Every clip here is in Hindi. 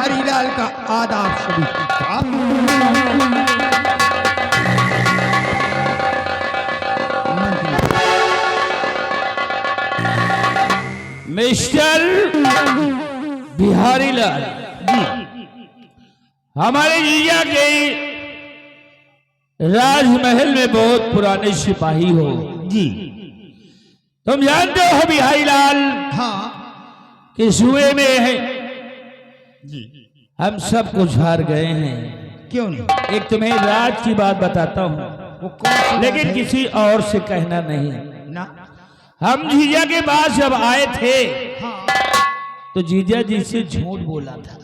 बिहारी लाल का आदाब स्वीकार। मिस्टर बिहारी लाल जी, हमारे जीजा के राजमहल में बहुत पुराने सिपाही हो जी। तुम जानते हो बिहारी लाल हाँ कि जुए में है जी। हम सब कुछ हार गए हैं। क्यों नहीं? एक तुम्हें राज की बात बताता हूँ, वो कौन सी बात लेकिन है? किसी और से कहना नहीं। ना। हम जीजा के पास जब आए थे हाँ। तो जीजा जी से झूठ बोला था।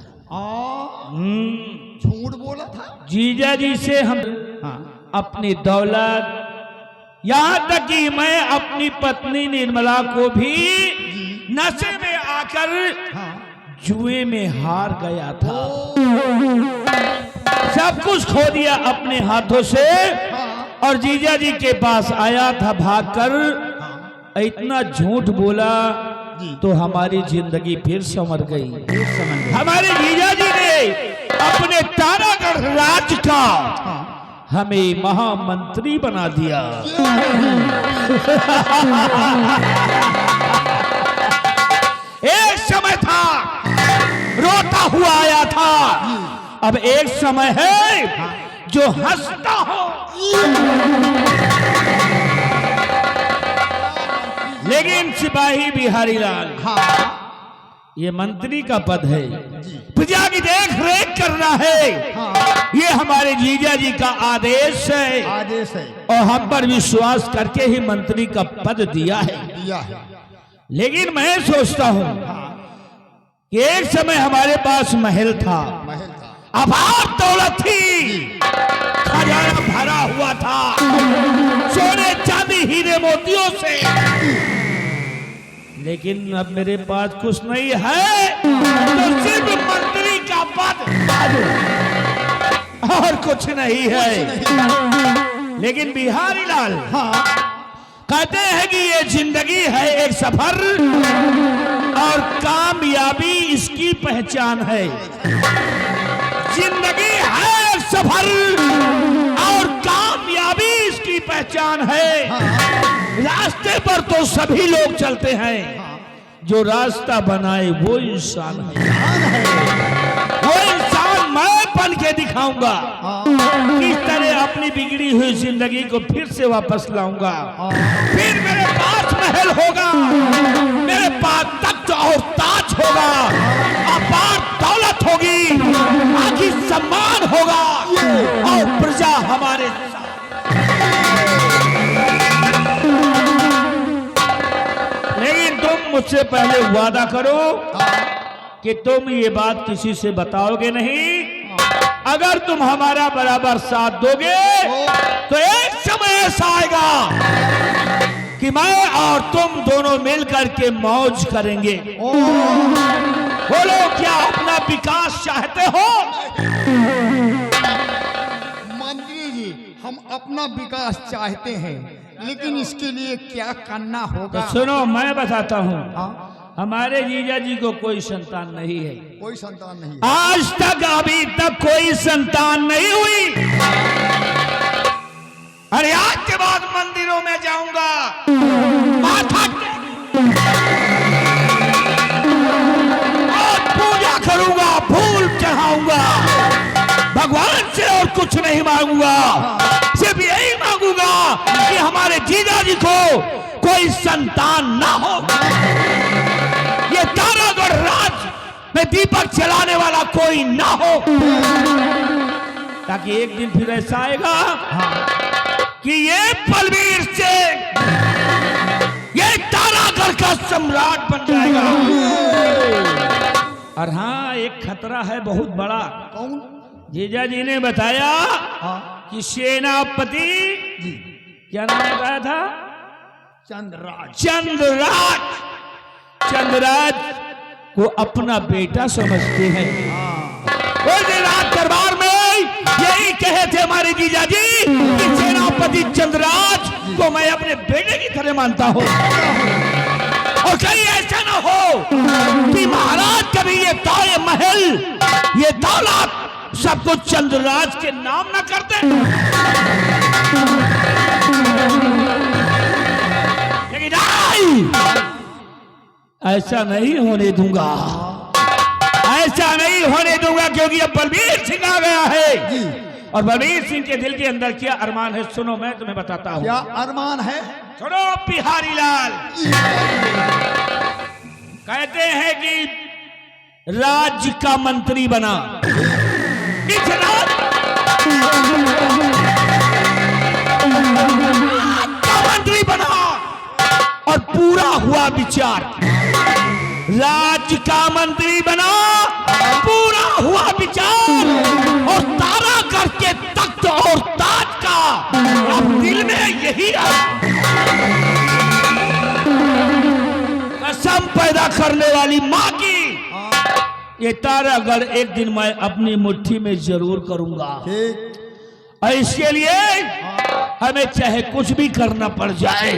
झूठ बोला था जीजा जी से हम अपनी दौलत, यहाँ तक कि मैं अपनी पत्नी निर्मला को भी नशे में आकर जुए में हार गया था। सब कुछ खो दिया अपने हाथों से और जीजा जी के पास आया था भागकर। इतना झूठ बोला तो हमारी जिंदगी फिर संवर गई। हमारे जीजा जी ने अपने तारागढ़ राज का हमें महामंत्री बना दिया। एक समय था रोता हुआ आया था, अब एक समय है जो हंसता हो। लेकिन सिपाही बिहारी लाल, ये मंत्री का पद है, प्रजा की देख रेख करना है, ये हमारे जीजा जी का आदेश है। आदेश है और हम पर विश्वास करके ही मंत्री का पद दिया है। दिया है। लेकिन मैं सोचता हूँ कि एक समय हमारे पास महल था, महल था, अपार दौलत थी, खजाना भरा हुआ था सोने चांदी हीरे मोतियों से। लेकिन अब मेरे पास कुछ नहीं है, तो सिर्फ मंत्री का पद और कुछ नहीं है। लेकिन बिहारी लाल कहते हैं कि ये जिंदगी है एक सफर और कामयाबी इसकी पहचान है। जिंदगी है एक सफर और कामयाबी इसकी पहचान है। रास्ते पर तो सभी लोग चलते हैं, जो रास्ता बनाए वो इंसान है। वो इंसान मैं बन के दिखाऊंगा, किस तरह अपनी बिगड़ी हुई जिंदगी को फिर से वापस लाऊंगा। फिर मेरे पास महल होगा, मेरे पास तख्त और ताज होगा, अपार दौलत होगी, आखिर सम्मान होगा और प्रजा हमारे। लेकिन तुम मुझसे पहले वादा करो कि तुम ये बात किसी से बताओगे नहीं। अगर तुम हमारा बराबर साथ दोगे तो एक समय ऐसा आएगा कि मैं और तुम दोनों मिलकर के मौज करेंगे। बोलो, क्या अपना विकास चाहते हो? मंत्री जी, हम अपना विकास चाहते हैं, लेकिन इसके लिए क्या करना होगा? तो सुनो, मैं बताता हूँ। हमारे जीजा जी को कोई संतान नहीं है, कोई संतान नहीं है। आज तक अभी तक कोई संतान नहीं हुई। अरे आज के बाद मंदिरों में जाऊंगा, माथा और पूजा करूंगा, फूल चढ़ाऊंगा, भगवान से और कुछ नहीं मांगूंगा। सिर्फ यही मांगूंगा कि हमारे जीजा जी को कोई संतान ना हो। ये तारागढ़ राज में दीपक जलाने वाला कोई ना हो, ताकि एक दिन फिर ऐसा आएगा कि ये बलबीर से ये तारागढ़ का सम्राट बन जाएगा। और हाँ, एक खतरा है बहुत बड़ा। कौन? जीजा जी ने बताया कि सेनापति क्या नाम बताया था? चंद्रराज। चंद्रराज को अपना बेटा समझते हैं। उस दिन रात दरबार में यही कहे थे हमारे जीजा जी कि सेनापति चंद्रराज को मैं अपने बेटे की तरह मानता हूँ, और कहीं ऐसा ना हो कि महाराज कभी ये तारे महल सबको चंद्रराज के नाम ना करते। लेकिन ऐसा नहीं होने दूंगा, ऐसा नहीं होने दूंगा, क्योंकि अब बलबीर सिंह आ गया है। और बलबीर सिंह के दिल के अंदर क्या अरमान है, सुनो मैं तुम्हें बताता हूं। क्या अरमान है? सुनो बिहारी लाल कहते हैं कि राज्य का मंत्री बना, इस राज्य का मंत्री बना और पूरा हुआ विचार। राज्य का मंत्री बना, पूरा हुआ विचार, और तारा करके तख्त और ताज का अब दिल में यही कसम पैदा करने वाली मां की, ये तारागढ़ एक दिन मैं अपनी मुट्ठी में जरूर करूंगा। और इसके लिए हमें चाहे कुछ भी करना पड़ जाए,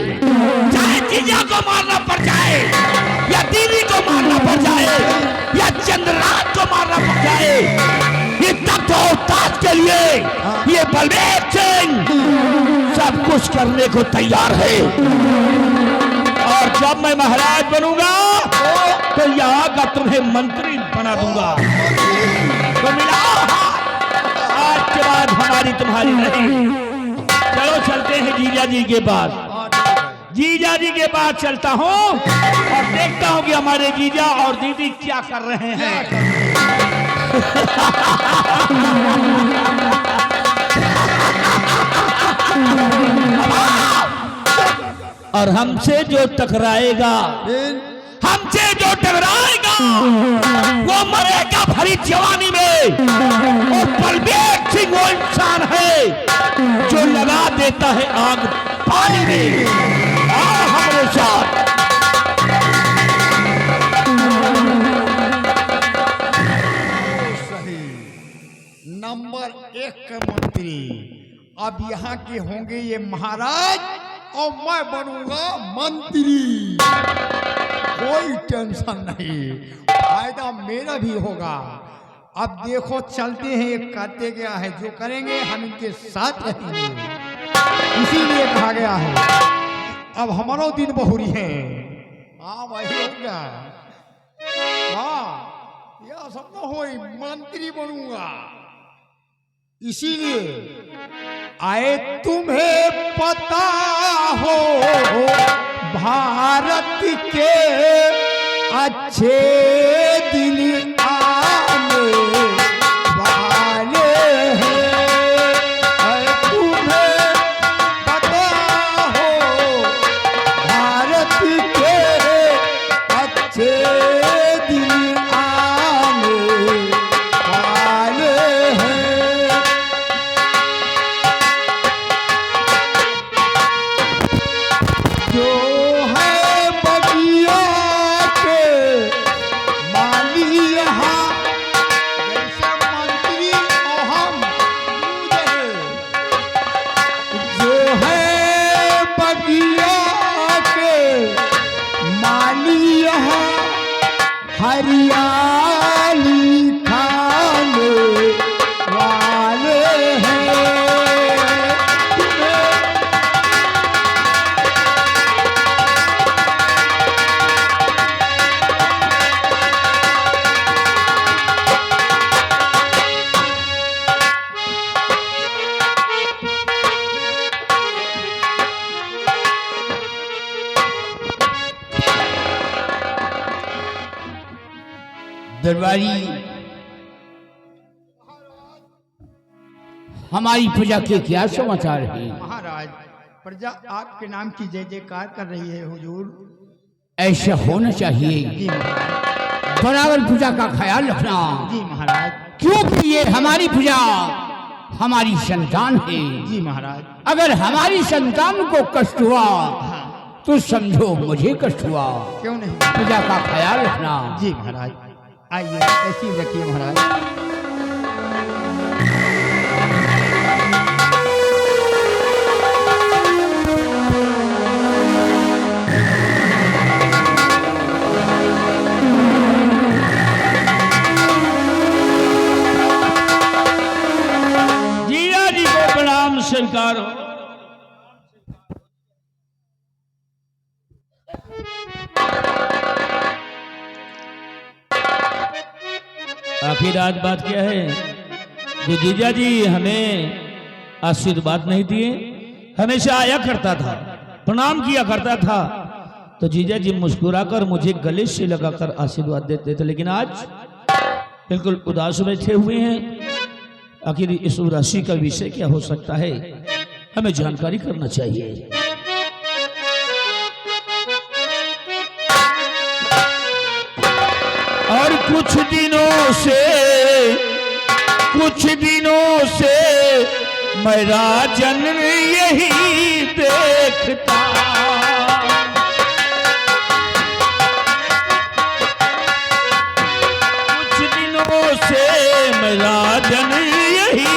चाहे जीजा को मारना पड़ जाए, या दीदी को मारना पड़ जाए, या चंद्रराज को मारना पड़ जाए, ये तख्त और ताज के लिए ये बलबीर सिंह सब कुछ करने को तैयार है। और जब मैं महाराज बनूंगा तो यहाँ का तुम्हें मंत्री बना दूंगा। तो मिला आज के बाद हमारी तुम्हारी नहीं। चलो चलते हैं जीजा जी के पास। जीजा जी के पास चलता हूँ और देखता हूँ कि हमारे जीजा और दीदी क्या कर रहे हैं। और हमसे जो टकराएगा, हमसे जो टकराएगा वो मरेगा भरी जवानी में। और बलबीर सिंह वो इंसान है जो लगा देता है आग पानी में। आओ हमारे साथ। सही, नंबर 1 के मंत्री अब यहाँ के होंगे ये महाराज, और मैं बनूंगा मंत्री। कोई टेंशन नहीं, फायदा मेरा भी होगा। अब देखो चलते हैं, ये करते गया है, जो करेंगे हम इनके साथ रहेंगे, इसीलिए कहा गया है। अब हमारा दिन बहुरी है। हाँ भाई हो गया, हाँ यह सब ना हो, मंत्री बनूंगा। इसीलिए आए तुम्हें पता हो भारत के अच्छे दिन आने वाले हैं। तुम्हें पता हो भारत के अच्छे दिन आने वाले हैं। जो है बगिया के माली यहाँ, जैसे मंत्री और हम जो है बगिया के माली यहाँ, हरियाली खाने वाले हैं। दरबारी, हमारी प्रजा के क्या समाचार है? महाराज, प्रजा आपके नाम की जय जयकार कर रही है हुजूर। ऐसा होना चाहिए। जी महाराज। बराबर प्रजा का ख्याल रखना। जी महाराज। क्योंकि ये हमारी प्रजा हमारी संतान है। जी महाराज। अगर हमारी संतान को कष्ट हुआ तो समझो मुझे कष्ट हुआ। क्यों नहीं? प्रजा का ख्याल रखना। जी महाराज। आइए ऐसी रखिए महाराज। स्वीकार हो। आखिर आज बात क्या है जो जीजा जी हमें आशीर्वाद नहीं दिए, हमेशा आया करता था, प्रणाम किया करता था, तो जीजा जी मुस्कुराकर मुझे गले से लगाकर आशीर्वाद देते थे, लेकिन आज बिल्कुल उदास बैठे हुए हैं। आखिर इस राशि का विषय क्या हो सकता है, हमें जानकारी करना चाहिए। और कुछ दिनों से मैं राजन यही देखता, कुछ दिनों से मैं राजन यही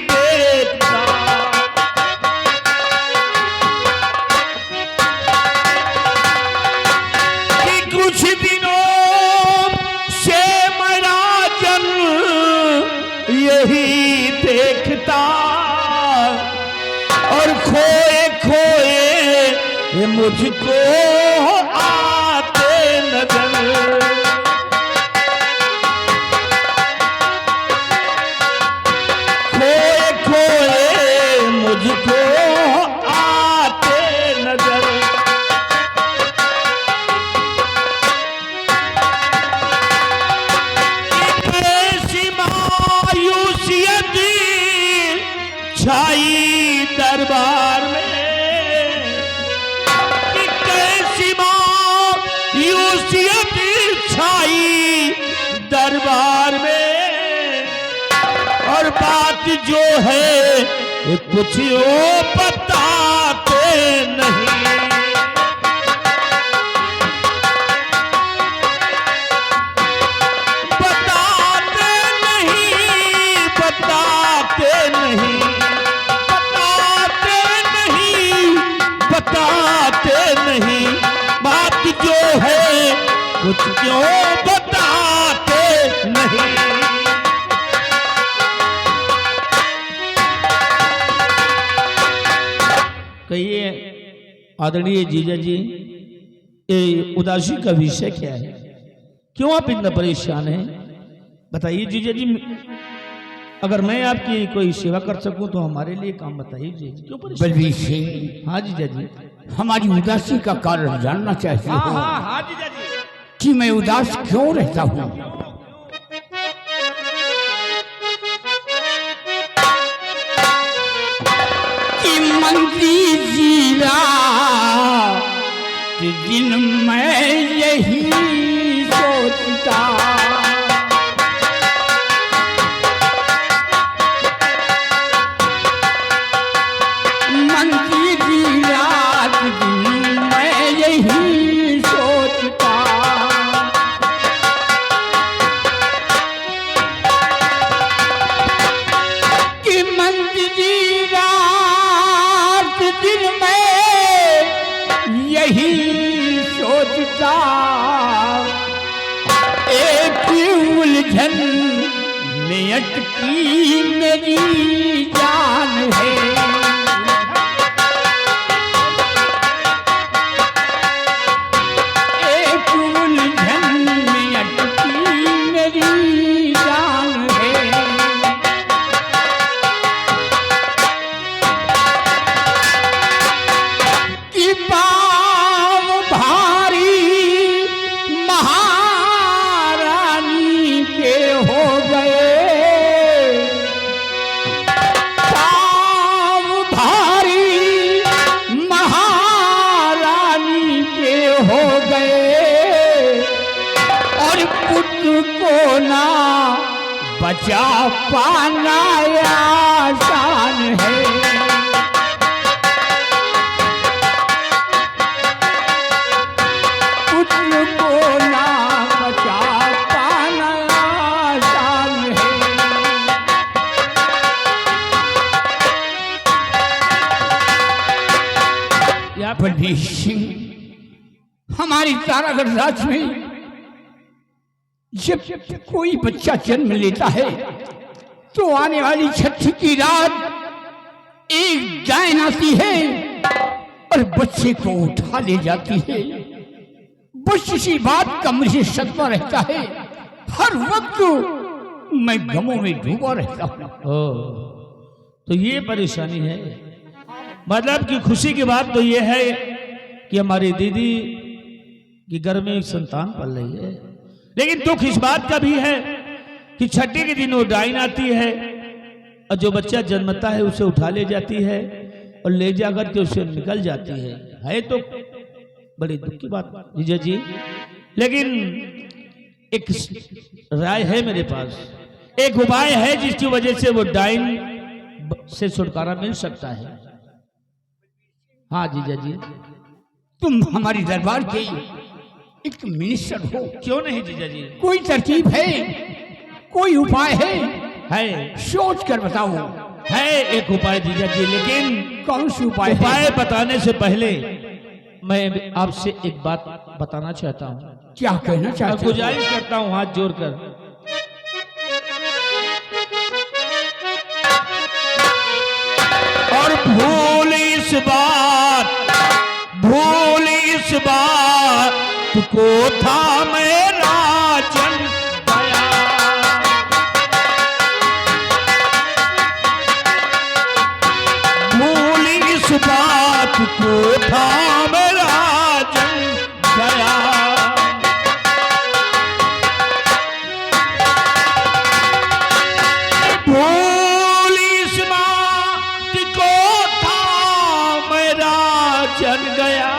देखता, कि कुछ दिनों से मैं राजन यही देखता, और खोए खोए मुझको आते नजर, खोए खोए मुझको आते नजर। ऐसी मायूसियत छाई दरबार में, कैसी मायूसियत छाई दरबार में, और बात जो है कुछ वो बताते नहीं, बताते नहीं, बताते नहीं, बताते नहीं, बताते नहीं, बात जो है कुछ क्यों बताते नहीं। कहिए आदरणीय जीजा जी, ये उदासी का विषय क्या है, क्यों आप इतना परेशान हैं? बताइए जीजा जी, अगर मैं आपकी कोई सेवा कर सकूं तो हमारे लिए काम बताइए जीजा जी, क्यों परेशान? बलवीर सिंह, हाँ जीजा जी। हमारी उदासी का कारण जानना चाहिए हाँ हो हाँ हाँ जीजा जी। कि मैं उदास क्यों रहता हूँ। कि मंत्री जीरा कि दिन मैं यही सोचता, मंत्री जीरा कि दिन मैं यही सोचता, कि मंत्री रात दिन में यही सोचता, एक उलझन में अटकी मेरी जान है, एक उलझन में अटकी मेरी जान है, कि पाँव भारी महारानी के हो गए, पाँव भारी महारानी के हो गए, और पुत्र को ना बचा पाना आसान है, पुत्र को ना बचा पाना आसान है। या बलवीर सिंह, हमारी तारागढ़ राज्य में जब कोई बच्चा जन्म लेता है तो आने वाली छठी की रात एक डायन आती है और बच्चे को उठा ले जाती है। बस इसी बात का मुझे सदमा रहता है। हर वक्त मैं गमों में डूबा रहता हूँ। तो ये परेशानी है। मतलब कि खुशी की बात तो ये है कि हमारी दीदी के घर में एक संतान पल रही है, लेकिन दुख इस बात का भी है कि छठे के दिन वो डाइन आती है और जो बच्चा जन्मता है उसे उठा ले जाती है और ले जाकर के उसे निकल जाती है तो बड़ी दुख की बात जीजा जी। लेकिन एक राय है मेरे पास, एक उपाय है जिसकी वजह से वो डाइन से छुटकारा मिल सकता है। हाँ जीजा जी, तुम हमारी दरबार के एक मिनिस्टर हो, क्यों नहीं जीजा जी? कोई तरकीब है, कोई उपाय है सोच कर बताओ। है एक उपाय जीजा जी, लेकिन कौन सा उपाय बताने से पहले मैं आपसे एक बात बताना चाहता हूँ। क्या कहना चाहते हो? गुजारिश करता हूँ हाथ जोड़कर। और भूल इस बात को था मेरा जन गया। भूल इस बात को था मेरा जन गया। भूल इस बात को था मेरा जन गया।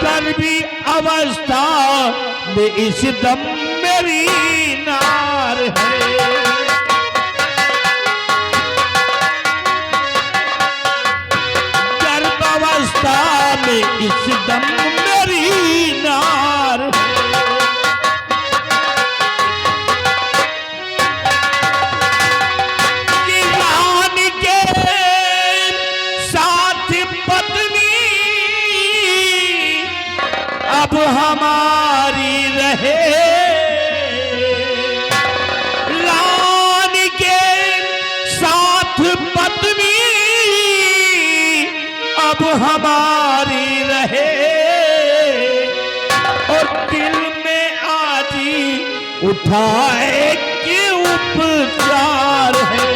गर्भी अवस्था में इस दम मेरी नार है। गर्भ अवस्था में इस दम मेरी नार है। कि रानी के साथ पत्नी अब हमारी रहे। रानी के साथ पत्नी अब हमारी रहे। और दिल में आजी उठाए कि उपचार है।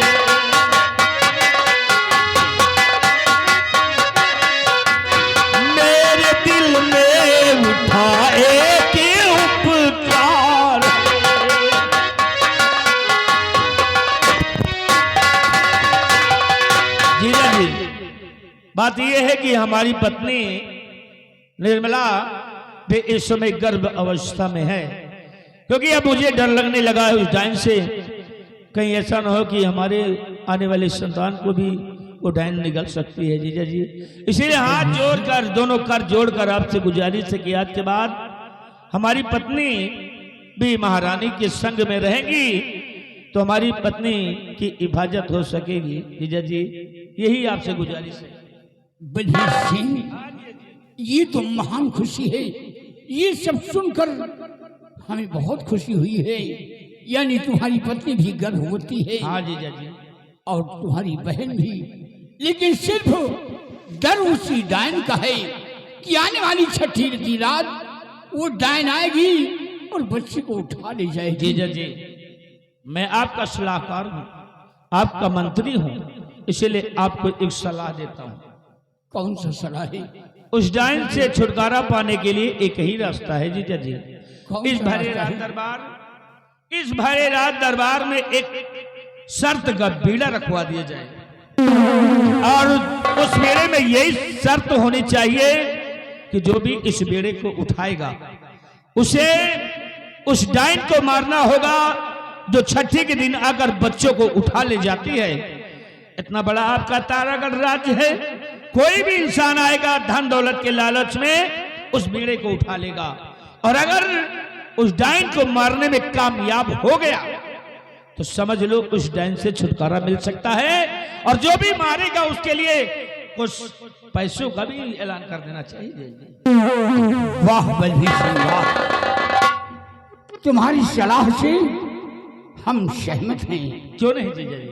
मेरे दिल में उठाए कि उपचार है। जीजा जी, बात यह है कि हमारी पत्नी निर्मला भी इस समय गर्भ अवस्था में है, क्योंकि अब मुझे डर लगने लगा है उस डाइन से। कहीं ऐसा ना हो कि हमारे आने वाले संतान को भी वो डाइन निकल सकती है जीजा जी। इसीलिए हाथ जोड़कर, दोनों कर जोड़कर आपसे गुजारिश है कि आज के बाद हमारी पत्नी भी महारानी के संग में रहेंगी तो हमारी पत्नी की हिफाजत हो सकेगी जीजा जी। यही आपसे गुजारिश है। बलवीर सिंह, ये तो महान खुशी है। ये सब सुनकर हमें बहुत खुशी हुई है। यानी तुम्हारी पत्नी भी गर्भवती है। हाँ जीजा जी। और तुम्हारी बहन भी। लेकिन सिर्फ डर उसी डायन का है कि आने वाली छठी की रात वो डायन आएगी और बच्चे को उठा ले जाएगी। जीजा जी, मैं आपका सलाहकार हूँ, आपका मंत्री हूँ, इसलिए आपको एक सलाह देता हूँ। कौन सा सलाह है? उस डायन से छुटकारा पाने के लिए एक ही रास्ता है जीजा जी। इस भरे रात दरबार में एक शर्त का बीड़ा रखवा दिया जाए और उस बेड़े में यही शर्त होनी चाहिए कि जो भी इस बेड़े को उठाएगा उसे उस डायन को मारना होगा जो छठी के दिन आकर बच्चों को उठा ले जाती है। इतना बड़ा आपका तारागढ़ राज्य है, कोई भी इंसान आएगा धन दौलत के लालच में उस बेड़े को उठा लेगा। और अगर उस डायन को मारने में कामयाब हो गया तो समझ लो उस डायन से छुटकारा मिल सकता है। और जो भी मारेगा उसके लिए कुछ पैसों का भी ऐलान कर देना चाहिए। वाह बलवीर सिंह, वाह! तुम्हारी सलाह से हम सहमत हैं। क्यों नहीं जीजा जी?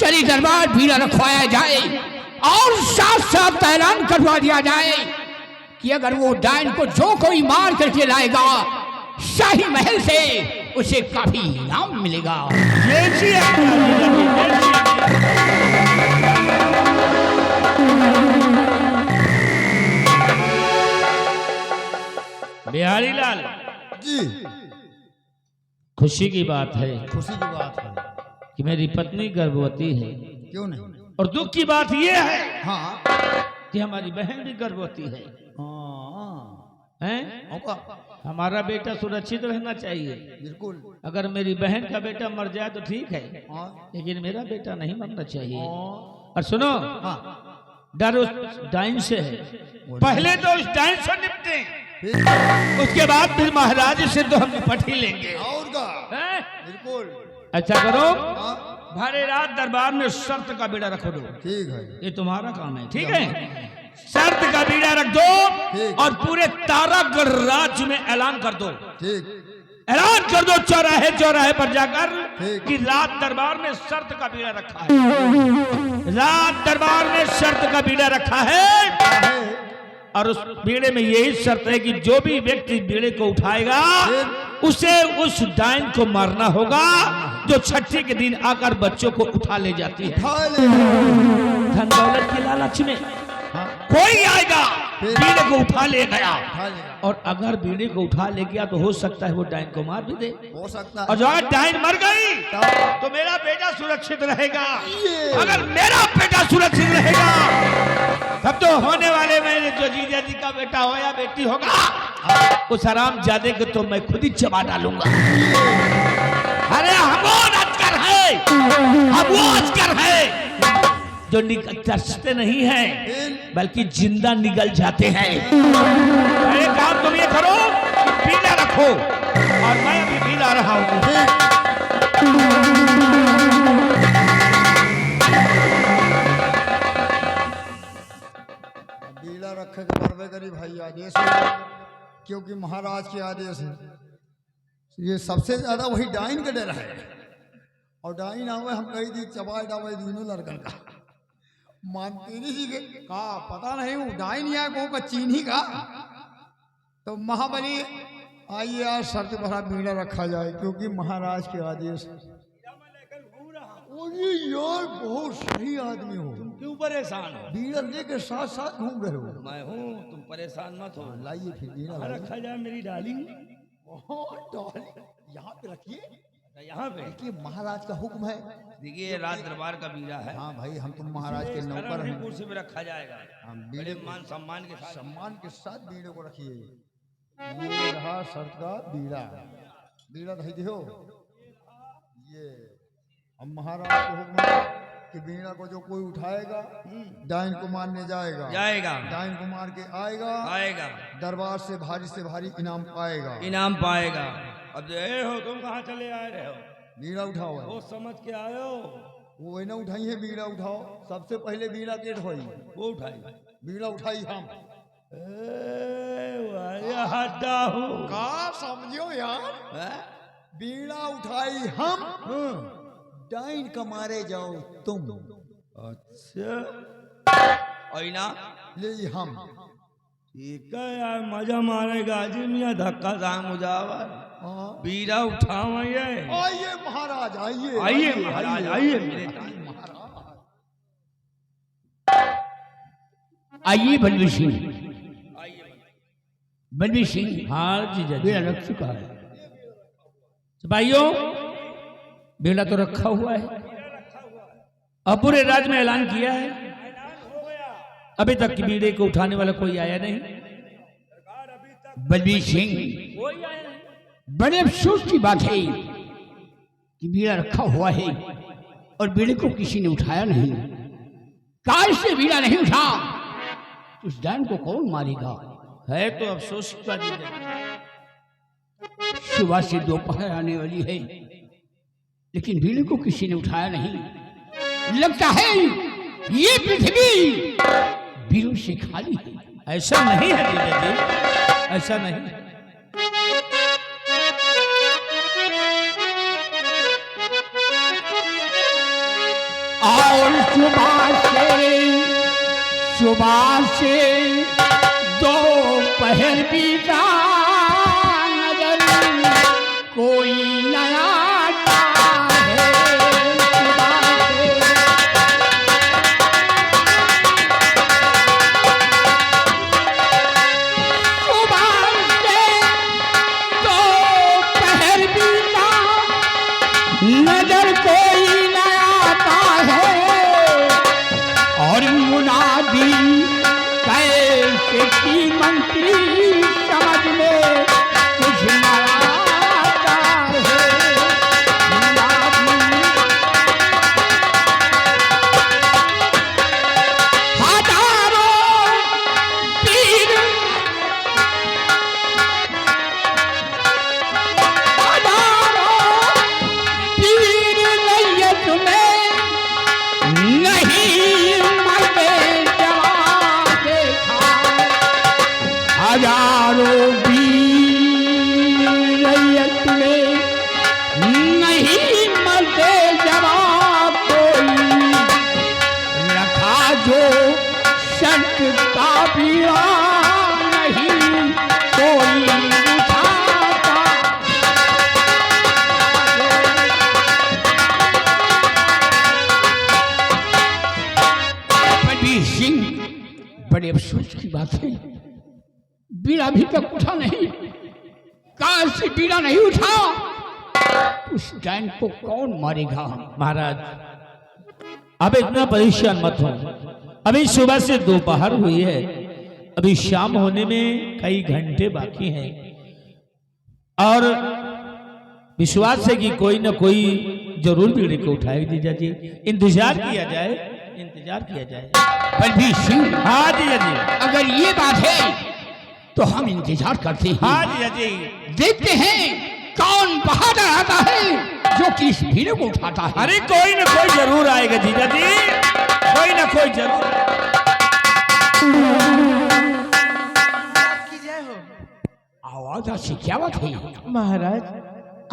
शरी दरबार बीड़ा रखवाया जाए और साथ साथ ऐलान करवा दिया जाए कि अगर वो डायन को जो कोई मार करके लाएगा शाही महल से उसे काफी इनाम मिलेगा। बिहारी लाल जी, खुशी की बात है खुशी की बात है कि मेरी पत्नी गर्भवती है, क्यों नहीं? और दुख की बात यह है हाँ कि हमारी बहन भी गर्भवती है। हैं? होगा, हमारा बेटा सुरक्षित रहना चाहिए। बिल्कुल। अगर मेरी बहन का बेटा मर जाए तो ठीक है, हाँ लेकिन मेरा बेटा नहीं मरना चाहिए। हाँ, और सुनो, हाँ, डर उस डाइन से है, पहले तो उस डाइन से निपटे, फिर उसके बाद फिर महाराज से तो हम निपट ही लेंगे। और का हैं? बिल्कुल। अच्छा करो, हाँ, भारे रात दरबार में शर्त का बीड़ा रखो दो, ठीक है। ये तुम्हारा काम है, ठीक है? शर्त का बीड़ा रख दो ठीक। और पूरे तारागढ़ राज्य में ऐलान कर दो, ठीक, ऐलान कर दो चौराहे चौराहे पर जाकर ठीक। कि रात दरबार में शर्त का बीड़ा रखा है, रात दरबार में शर्त का बीड़ा रखा है। और उस बीड़े में यही शर्त है कि जो भी व्यक्ति बीड़े को उठाएगा उसे उस डायन को मारना होगा जो छठी के दिन आकर बच्चों को उठा ले जाती है। धन दौलत की लालच में कोई आएगा बीड़े को उठा ले गया, और अगर बीड़े को उठा ले गया तो हो सकता है वो डायन को मार भी दे, हो सकता और जो अगर डायन मर गई तो मेरा बेटा सुरक्षित रहेगा। अगर मेरा बेटा सुरक्षित रहेगा तब तो होने वाले मेरे जो जीजा जी का बेटा हो या बेटी होगा उस हरामजादे को तो मैं खुद ही चबा डालूंगा। अरे हम वो अजगर है, हम वो अजगर है जो तरसते नहीं हैं बल्कि जिंदा निगल जाते हैं। अरे काम तुम ये करो, बीड़ा रखो और मैं अभी बीड़ा रहा हूँ। बीड़ा रखे के परवे करी भाई आदेश है, क्योंकि महाराज के आदेश है। ये सबसे ज्यादा वही डाइन का डर है, और डाइन आवे हम कही दी चबाए डावे दोनों लड़कन का मानतेरी जी के का पता नहीं हूँ डाइन या को चीन ही का। तो महाबली आइए आज शर्त भरा बीड़ा रखा जाए क्योंकि महाराज के आदेश। ये यार बहुत सही आदमी हो, तुम क्यों परेशान हो? बीड़ा लेके साथ साथ घूम रहे हो। मैं हूँ, तुम परेशान मत हो। लाइए फिर बीड़ा लाइए। रखा जाए मेरी डार्लिंग, यहाँ पे रखिए, यहाँ पे देखिए महाराज का हुक्म है। देखिए राज दरबार का बीड़ा है। हाँ भाई हम तो महाराज के नौकर हैं। कुर्सी पे रखा जाएगा, हम बड़े बीड़े मान सम्मान के साथ। सम्मान के साथ बीड़े को रखिए। ये रहा शर्त का बीड़ा, बीड़ा धई हो। ये हम महाराज को हुक्म है कि बीड़ा को जो कोई उठाएगा डायन को मारने जाएगा, डायन को मार के आएगा, दरबार से भारी इनाम पाएगा, अब ये हो तुम कहाँ चले आए रहे हो? बीड़ा उठाओ। वो समझ के आयो, वो ना उठाई है, बीड़ा उठाओ। सबसे पहले बीड़ा के ढोई, वो उठाई, बीड़ा उठाई हम। हड्डा हूँ का समझो यार, बीड़ा उठाई हम, डाइन का मारे जाओ तुम। अच्छा और ना ले हम, ठीक है यार, मजा मारेगा जी मियाँ, धक्का दाम मुजावर बीड़ा उठाओ। ये आइए महाराज, आइए महाराज, आइए मेरे आइए बलवीर सिंह, बलवीर सिंह। हाँ जी बीड़ा रख चुका है भाइयों, बीड़ा तो रखा हुआ है। अब पूरे राज्य में ऐलान किया है, अभी तक की बीड़े को उठाने वाला कोई आया नहीं। बलवीर सिंह, बड़े अफसोस की बात है कि बीड़ा रखा हुआ है और बीड़े को किसी ने उठाया नहीं। काश से बीड़ा नहीं उठा उस डायन को कौन मारेगा? है तो अफसोस की बात है। सुबह से दोपहर आने वाली है लेकिन बीड़े को किसी ने उठाया नहीं। लगता है ये पृथ्वी बीड़ों से खाली है। ऐसा नहीं है जीजा जी, ऐसा नहीं। और सुबह से दोपहर बीता नजर कोई नया आता है। सुबह से दोपहर बीता नजर कोई नया आता है। और मुनादी कैसे की मंत्री समझ में कुछ नया आता है। मुनादी हजारों पीर रैयत में नहीं मरते जवान देखा। हजारों वीर रैयत में नहीं मरते जवान कोई रखा जो शर्त का भी नहीं कोई उठाता। बलबीर सिंह, बड़े अफसोस की बात है, बीड़ा अभी तक उठा नहीं। कार से बीड़ा नहीं उठा, उस डैन को कौन मारेगा? महाराज अब इतना परेशान मत हो। अभी सुबह से दोपहर हुई है, अभी शाम होने में कई घंटे बाकी हैं और विश्वास है कि कोई ना कोई जरूर बीड़े को उठाएगी। जीजा जी इंतजार किया जाए, इंतजार किया जाए। बलबीर सिंह, हाँ जीजा जी, अगर ये बात है तो हम इंतजार करते हैं। हाँ जीजा जी, देखते हैं कौन बहादुर आता है जो कि इस भीड़ को उठाता है। अरे कोई ना कोई जरूर आएगा जीजा जी, कोई ना कोई जरूर। की जय हो आवाज ऐसी क्या बात है? महाराज।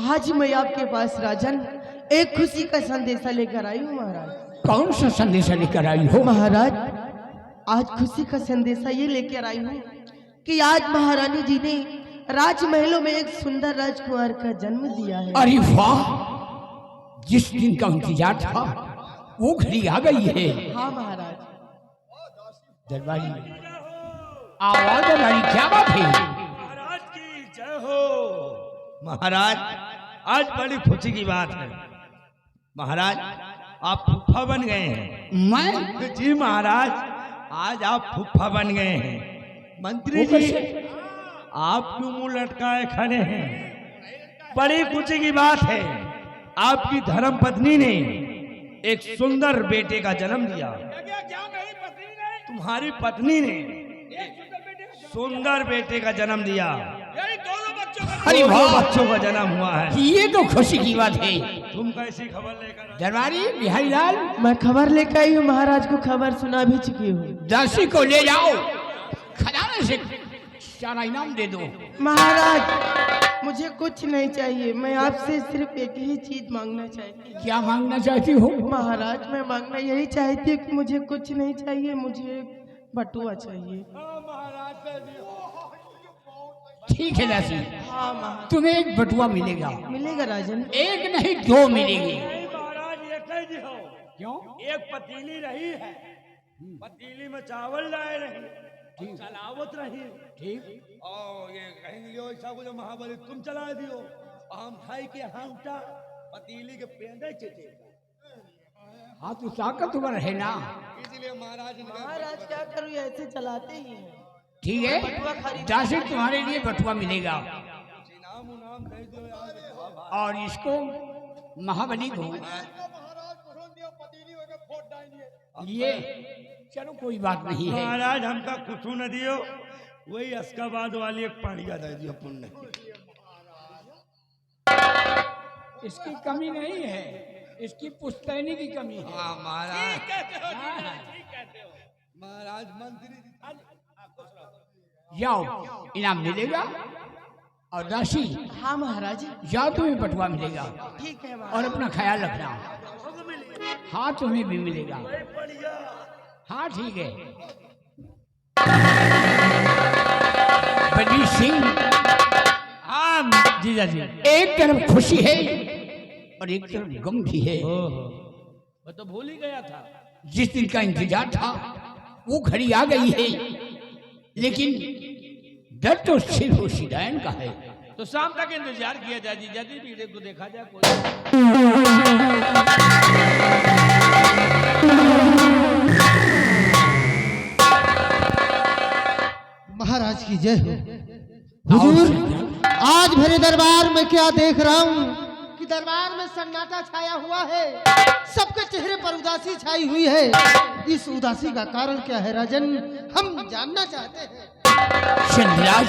आज मैं आपके पास राजन एक खुशी का संदेशा लेकर आई हूँ महाराज। कौन सा संदेशा लेकर आई हो? महाराज आज खुशी का संदेशा ये लेकर आई हूँ कि आज महारानी जी ने राजमहलों में एक सुंदर राजकुमार का जन्म दिया है। अरे वाह, जिस दिन का इंतजार था वो घड़ी आ गई है। हाँ महाराज। दरबारी आवाज दरबारी क्या बात है? महाराज की जय हो। महाराज आज बड़ी खुशी की बात है। महाराज आप फूफा बन गए हैं। मैं? जी महाराज, आज आप फूफा बन गए हैं। मंत्री वो जी कैसे? आप क्यों मुंह लटकाए खड़े हैं? बड़ी खुशी की बात है, आपकी धर्म पत्नी ने एक सुंदर बेटे का जन्म दिया। तुम्हारी पत्नी ने सुंदर बेटे का जन्म दिया। अरे दो वाह, बच्चों का जन्म हुआ है। ये तो खुशी की बात है। तुम कैसी खबर लेकर आए? दरबारी बिहारी लाल, मैं खबर लेकर आई हूँ महाराज को खबर सुना भी चुकी हूँ। दासी को ले जाओ, खजाने से सारा इनाम दे दो। महाराज मुझे कुछ नहीं चाहिए, मैं आपसे सिर्फ एक ही चीज मांगना चाहती हूँ। क्या मांगना चाहती हो? महाराज मैं मांगना यही चाहती हूँ कि मुझे कुछ नहीं चाहिए, मुझे एक बटुआ चाहिए। ठीक है दासी, हाँ महाराज। तुम्हें एक बटुआ मिलेगा। मिलेगा राजन? एक नहीं दो मिलेंगे। महाराज ये कह दियो, क्यों? एक पतीली रही है, पतीली में चावल डाले रही, चलावत रही। ठीक। और ये कहेंगे यो ऐसा कुछ महाबली तुम चला दियो, हम खाई के हाउटा पतीली के पेंदे चेचे। हाँ तो ताकतवर है ना। इसलिए महाराज ने महाराज क्या करूँ, ऐसे चलाते ही हैं। ठीक है, दासी तुम्हारे लिए बटुआ मिलेगा नाम उनाम दे दो यार। और इसको महाबली को ये चलो कोई बात नहीं है। महाराज हमका कुछ न दियो, वही अस्काबाद वाली एक पानिया दे दियो पुण्य। इसकी कमी नहीं है, इसकी पुश्तैनी की कमी है। महाराज महाराज मंत्री जाओ, इनाम मिलेगा और दासी हाँ महाराज। जाओ, तुम्हें बटुआ मिलेगा ठीक है और महाराज। अपना ख्याल रखना। हाँ तुम्हें भी मिलेगा। हाँ ठीक है। बलबीर सिंह, हाँ जीजा जी। एक तरफ खुशी है और एक तरफ गम भी है। मैं तो भूल ही गया था। जिस दिन का इंतजार था वो घड़ी आ गई है, लेकिन डर तो सिर्फ उस हिदायन का है। तो शाम तक इंतजार किया जाए जीजा जी, वीडियो को देखा जाए कोई। महाराज की जय हो। हुजूर, आज भरे दरबार में क्या देख रहा हूँ कि दरबार में सन्नाटा छाया हुआ है, सबके चेहरे पर उदासी छाई हुई है। इस उदासी का कारण क्या है राजन, हम जानना चाहते हैं। चंद्रराज,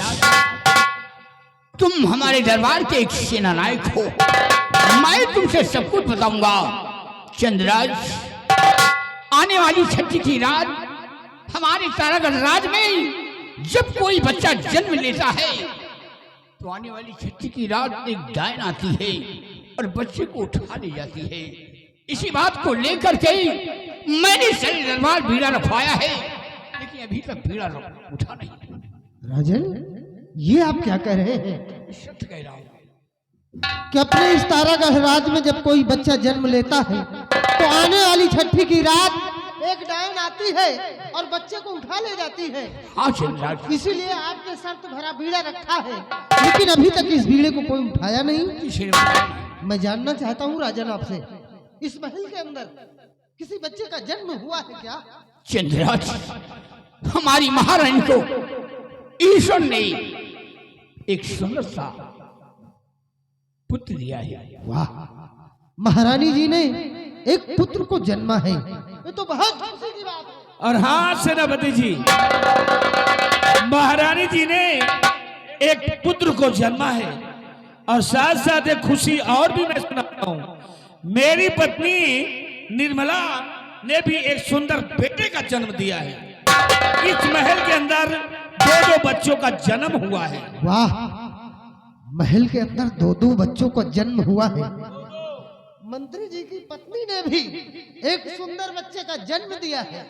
तुम हमारे दरबार के एक सेना नायक हो, मैं तुमसे सब कुछ बताऊंगा। चंद्रराज, आने वाली छठी की रात हमारे तारागढ़ राज में जब कोई बच्चा जन्म लेता है तो आने वाली छठी की रात एक डायन आती है और बच्चे को उठा ले जाती है। इसी बात को लेकर के मैंने सारे दरबार बीड़ा रखवाया है, लेकिन अभी तक बीड़ा उठा नहीं। राजन, ये आप क्या कह रहे हैं सच कह रहा हूं कि अपने इस तारागढ़ राज में जब कोई बच्चा जन्म लेता है तो आने वाली छठी की रात एक डायन आती है और बच्चे को उठा ले जाती है। हाँ चंद्रराज, इसीलिए आपने शर्त भरा बीड़ा रखा है, लेकिन अभी तक इस बीड़े को कोई उठाया नहीं। किसी ने बताया। मैं जानना चाहता हूँ राजन आपसे, इस महल के अंदर किसी बच्चे का जन्म हुआ है क्या? चंद्रराज, हमारी महारानी को ईश्वर ने एक सुंदर सा पुत्र दिया है। वाह, महारानी जी ने एक पुत्र को जन्मा है, ये तो बहुत खुशी की बात है। और हाँ सेनापति जी, महारानी जी ने एक पुत्र को जन्मा है और साथ साथ एक खुशी और भी मैं सुनाता हूँ। मेरी पत्नी निर्मला ने भी एक सुंदर बेटे का जन्म दिया है। इस महल के अंदर दो बच्चों का जन्म हुआ है। वाह, महल के अंदर दो बच्चों का जन्म हुआ है। मंत्री जी की पत्नी ने भी एक सुंदर बच्चे का जन्म दिया है,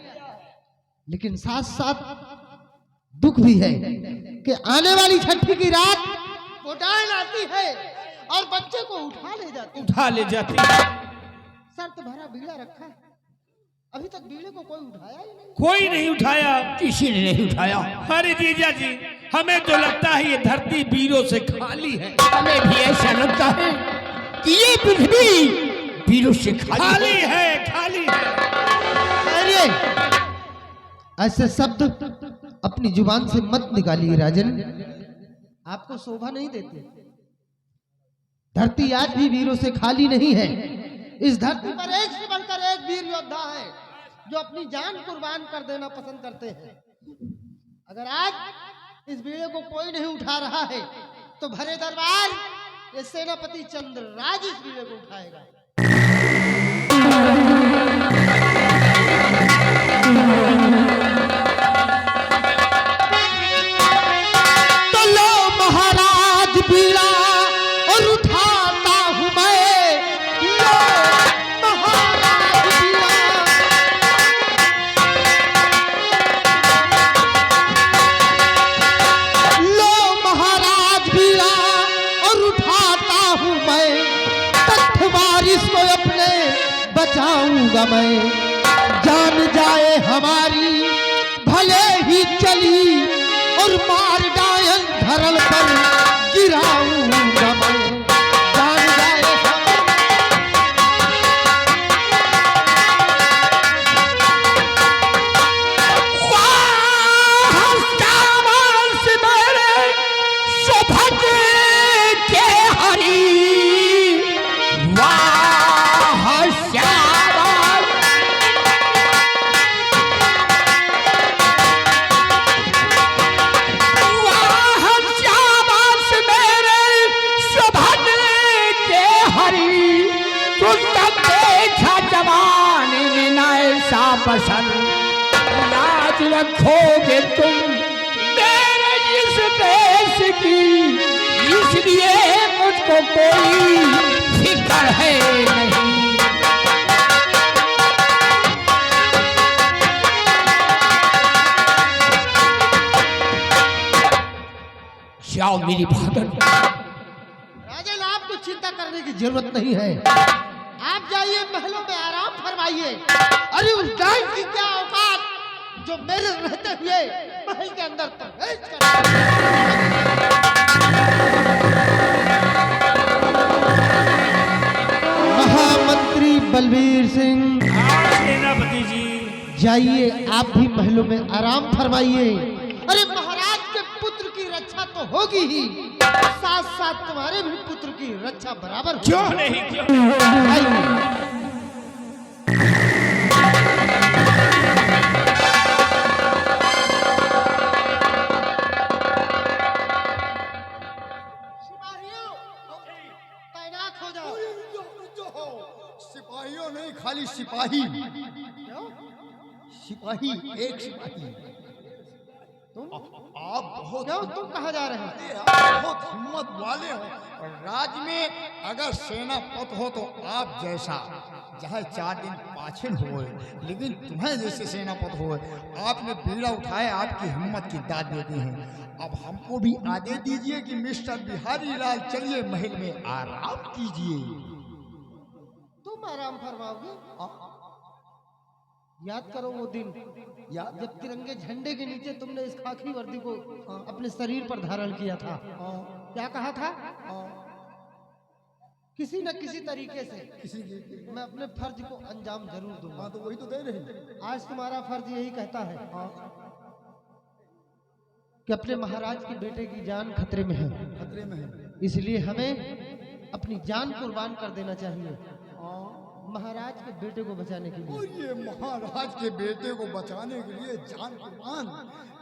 लेकिन साथ साथ दुख भी है कि आने वाली छठी की रात वो डायन आती है और बच्चे को उठा ले जाती है। शर्त भरा बीड़ा रखा है, अभी तक बीड़े को कोई उठाया ही नहीं। कोई नहीं उठाया, किसी ने नहीं उठाया। अरे जीजा जी, हमें तो लगता है ये धरती वीरों से खाली है। हमें भी ऐसा लगता है कि ये पृथ्वी वीरों से खाली है, खाली है। अरे ऐसे शब्द अपनी जुबान से मत निकालिए राजन, आपको शोभा नहीं देते। धरती आज भी वीरों से खाली नहीं है। इस धरती पर एक से बढ़कर एक वीर योद्धा है जो अपनी जान कुर्बान कर देना पसंद करते हैं। अगर आज इस बीड़े को कोई नहीं उठा रहा है तो भरे दरबार ये सेनापति चंद्रराज इस बीड़े को उठाएगा। तो लो महाराज बीड़ा और उठाता हूं मैं, लो महाराज बीड़ा। लो महाराज बीड़ा और उठाता हूं मैं, तख्त वारिस को अपने बचाऊंगा मैं। जान जाए हमारी भले ही चली और मार डायन धरल पर गिराऊंगा मैं। जान जाए पसंद याद रखोगे तुम मेरे इस देश की इसलिए मुझको कोई फिक्र है नहीं। जाओ मेरी बहादुर, राजन आपको चिंता करने की जरूरत नहीं है। आप जाइए महलों में आराम फरमाइए। अरे उस डाइन की क्या औकात जो मेरे रहते हुए महल के अंदर प्रवेश कर। महामंत्री बलबीर सिंह, सेनापति जी जाइए आप भी महलों में आराम फरमाइए। अरे महाराज के पुत्र की रक्षा तो होगी ही, साथ साथ तुम्हारे भी पुत्र की रक्षा बराबर होगी। क्यों नहीं, क्यों नहीं? आइए। तैनात हो जाओ। सिपाहियों नहीं, खाली सिपाही। सिपाही, एक सिपाही। आप बहुत क्यों तुम कहाँ जा रहे हो? आप बहुत हिम्मत वाले हो। राज्य में अगर सेनापति हो तो आप जैसा चाहे 4 दिन पाछे हो, लेकिन तुम्हें जैसे सेनापति हो, आपने बीड़ा उठाया, आपकी हिम्मत की दाद देते हैं। अब हमको भी आदेश दीजिए कि मिस्टर बिहारी लाल चलिए महल में आराम कीजिए। तुम आराम फरमाओगे? याद करो वो दिन जब तिरंगे झंडे के नीचे तुमने इस खाकी वर्दी को अपने शरीर पर धारण किया था। क्या कहा था? किसी न किसी तरीके से मैं अपने फर्ज को अंजाम जरूर दूंगा। तो वही तो दे रहे। आज तुम्हारा फर्ज यही कहता है कि अपने महाराज के बेटे की जान खतरे में है। खतरे में है, इसलिए हमें अपनी जान कुर्बान कर देना चाहिए महाराज के बेटे को बचाने के लिए। और ये महाराज के बेटे को बचाने के लिए जान कुर्बान,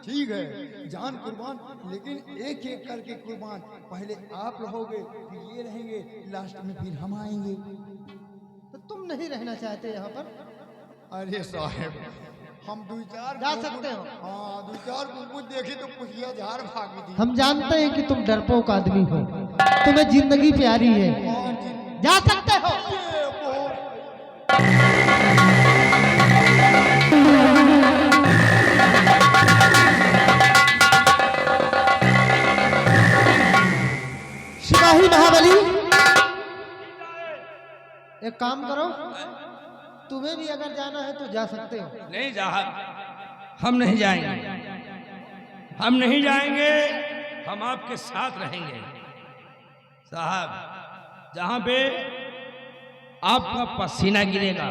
ठीक है जान कुर्बान, लेकिन एक एक करके कुर्बान। पहले आप रहोगे, फिर ये रहेंगे, लास्ट में फिर हम आएंगे। तो तुम नहीं रहना चाहते यहाँ पर? अरे साहब, हम 2-4 जा सकते हो। हाँ, 2-4 कुकुर देखे तो पुलिया झाड़ भागी थी। हम जानते हैं कि तुम डरपोक आदमी हो, तुम्हें जिंदगी प्यारी है, जा सकते हो। सिपाही महाबली, एक काम करो, तुम्हें भी अगर जाना है तो जा सकते हो। नहीं साहब, हम नहीं जाएंगे, हम नहीं जाएंगे, हम आपके साथ रहेंगे। साहब, जहां पे आपका पसीना गिरेगा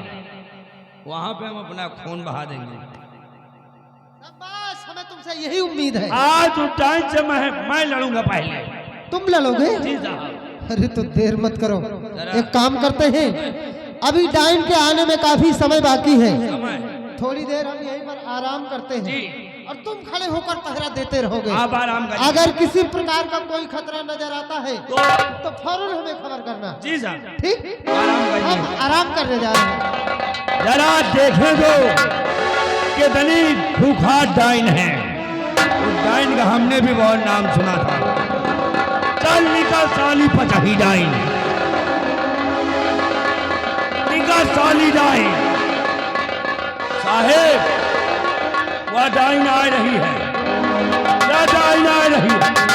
वहां पे हम अपना खून बहा देंगे। बस हमें तुमसे यही उम्मीद है। आज टाइम से मैं लड़ूंगा पहले। तुम लड़ोगे? जी साहब। अरे तो देर मत करो, एक काम करते हैं, अभी डाइन के आने में काफी समय बाकी है, थोड़ी देर हम यहीं पर आराम करते हैं और तुम खड़े होकर पहरा देते रहोगे। आप आराम करिए। अगर किसी प्रकार का कोई खतरा नजर आता है तो फौरन हमें खबर करना। जी साहब। ठीक, आराम करिए। हम आराम करने जा रहे हैं। जरा देखने दो कि दलित भूखा डाइन है। उस डाइन का हमने भी बहुत नाम सुना था। चल निकल साली पचाही डाइन, निकल साली डाइन। साहेब, वह डाइन आ रही है, वह डाइन आ रही है।